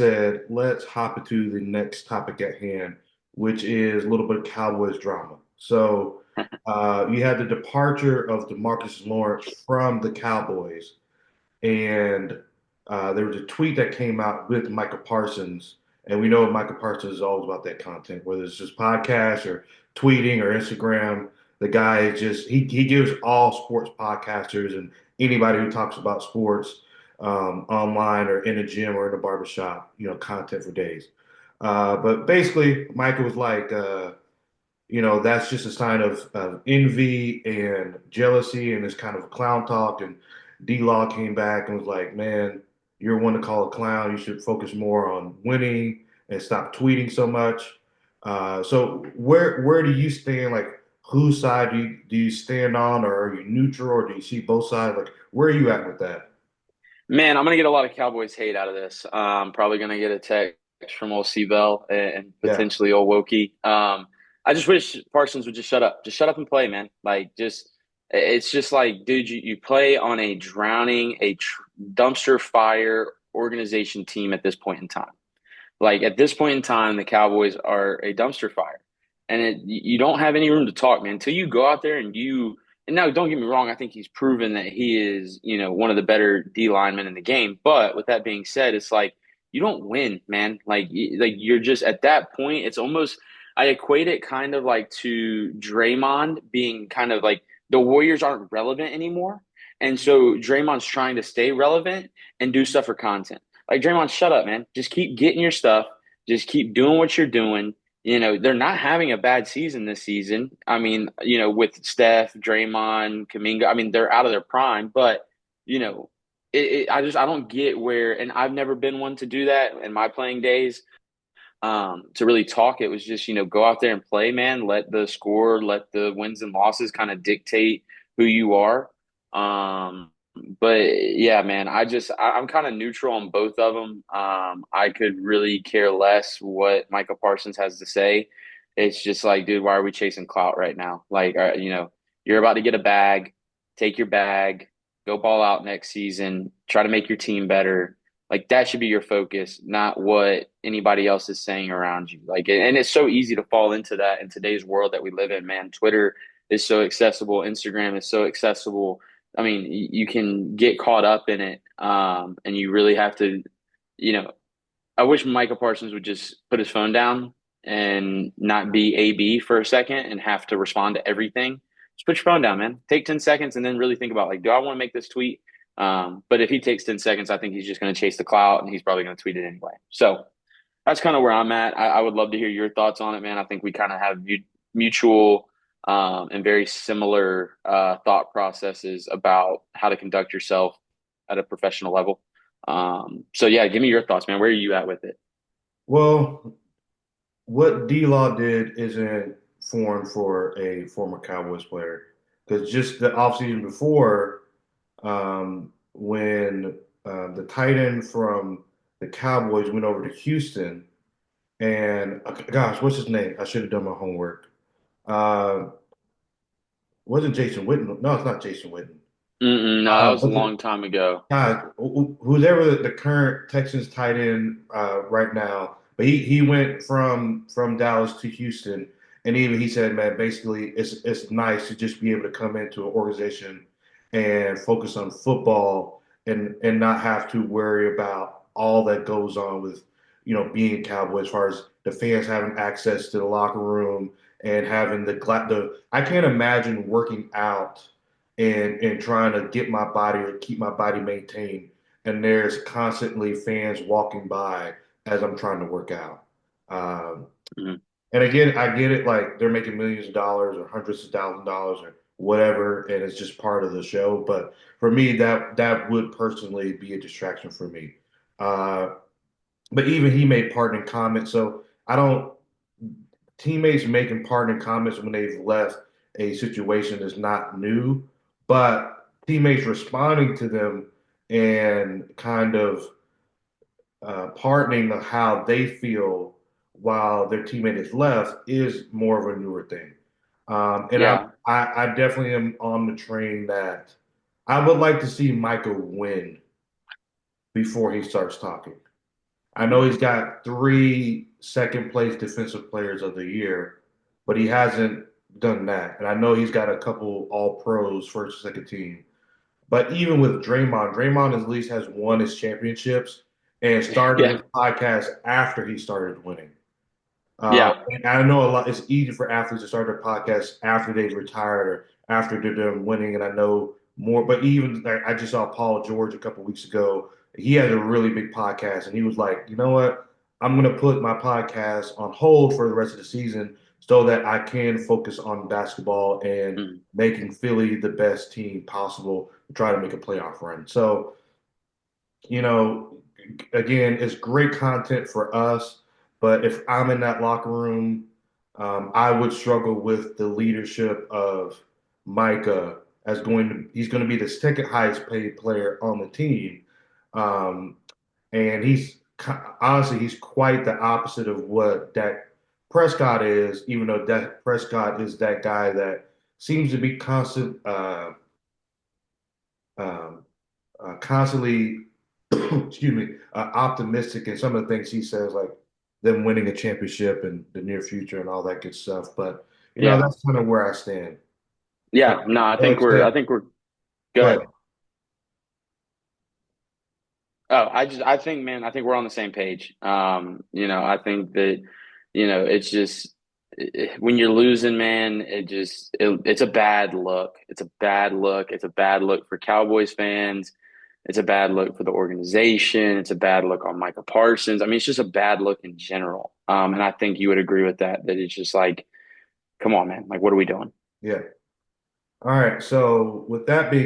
said, let's hop into the next topic at hand, which is a little bit of Cowboys drama. You had the departure of DeMarcus Lawrence from the Cowboys, and there was a tweet that came out with Micah Parsons, and we know Micah Parsons is always about that content, whether it's just podcasts or tweeting or Instagram. The guy is just he gives all sports podcasters and anybody who talks about sports online or in a gym or in a barbershop, content for days. But basically, Micah was like, that's just a sign of envy and jealousy, and it's kind of a clown talk. And D-Law came back and was like, "Man, you're one to call a clown. You should focus more on winning and stop tweeting so much." So where do you stand? Like, whose side do you stand on, or are you neutral, or do you see both sides? Like, where are you at with that? Man, I'm gonna get a lot of Cowboys hate out of this. Probably gonna get a text from old Bell and Yeah, potentially old Wokey. I just wish Parsons would just shut up and play, man. It's just like, dude, you play on a drowning, dumpster fire organization team at this point in time. Like at this point in time, the Cowboys are a dumpster fire, and you don't have any room to talk, man. Until you go out there and you. And now, don't get me wrong. I think he's proven that he is, one of the better D linemen in the game. But with that being said, it's like you don't win, man. Like you're just at that point. It's almost I equate it kind of like to Draymond being kind of like the Warriors aren't relevant anymore, and so Draymond's trying to stay relevant and do stuff for content. Like Draymond, shut up, man. Just keep getting your stuff. Just keep doing what you're doing. They're not having a bad season this season. I mean, with Steph, Draymond, Kaminga, I mean, they're out of their prime, but you know, I don't get where, and I've never been one to do that in my playing days. To really talk, it was just, go out there and play, man. Let the score, let the wins and losses kind of dictate who you are. But yeah, man, I'm kind of neutral on both of them. I could really care less what Michael Parsons has to say. It's just like, dude, why are we chasing clout right now? Like, you're about to get a bag, take your bag, go ball out next season, try to make your team better. Like that should be your focus, not what anybody else is saying around you. Like, and it's so easy to fall into that in today's world that we live in, man. Twitter is so accessible, Instagram is so accessible. I mean, you can get caught up in it, and you really have to, you know. I wish Michael Parsons would just put his phone down and not be AB for a second and have to respond to everything. Just put your phone down, man. Take 10 seconds and then really think about like, do I want to make this tweet? But if he takes 10 seconds, I think he's just going to chase the clout and he's probably going to tweet it anyway. So that's kind of where I'm at. I would love to hear your thoughts on it, man. I think we kind of have mutual and very similar thought processes about how to conduct yourself at a professional level. So yeah, give me your thoughts, man. Where are you at with it? well, what D-Law did isn't foreign for a former Cowboys player. Because just the offseason before, when the tight end from the Cowboys went over to Houston, and gosh, what's his name? I should have done my homework. Uh, wasn't Jason Witten? No, it's not Jason Witten. No, that was a Was it long time ago. who's ever the current Texans tight end right now, but he went from Dallas to Houston, and even he said, man, basically it's nice to just be able to come into an organization and focus on football and not have to worry about all that goes on with being Cowboy as far as the fans having access to the locker room and having the I can't imagine working out and trying to get my body or keep my body maintained. And there's constantly fans walking by as I'm trying to work out. Um, Mhm. and again, I get it. Like they're making millions of dollars or hundreds of thousands of dollars or whatever, and it's just part of the show. But for me, that would personally be a distraction for me. Uh, but even he made parting comments, so I don't. Teammates making parting comments when they've left a situation is not new, but teammates responding to them and kind of pardoning of how they feel while their teammate is left is more of a newer thing. And Yeah. I definitely am on the train that I would like to see Michael win before he starts talking. I know he's got three second place defensive players of the year, but he hasn't done that. And I know he's got a couple all pros first and second team. But even with Draymond, Draymond at least has won his championships and started Yeah, his podcast after he started winning. yeah, And I know a lot. It's easy for athletes to start their podcast after they've retired or after they're done winning. And I know more. But even like, I just saw Paul George a couple weeks ago. He had a really big podcast, and he was like, "You know what? I'm going to put my podcast on hold for the rest of the season so that I can focus on basketball and mm, making Philly the best team possible to try to make a playoff run." So you know, again, it's great content for us. But if I'm in that locker room, I would struggle with the leadership of Micah as he's going to be the second highest paid player on the team. Um, and honestly, he's quite the opposite of what Dak Prescott is, even though Dak Prescott is that guy that seems to be um, constantly, excuse me, optimistic in some of the things he says, like them winning a championship in the near future and all that good stuff. But yeah, that's kind of where I stand. Uh, yeah. No, like I said, I think we're go ahead. good. Oh, I think, man, I think we're on the same page. I think that, it's just when you're losing, man, it's a bad look. It's a bad look. It's a bad look for Cowboys fans. It's a bad look for the organization. It's a bad look on Micah Parsons. I mean, it's just a bad look in general. And I think you would agree with that, that it's just like, come on, man, like, what are we doing? Yeah. All right. So with that being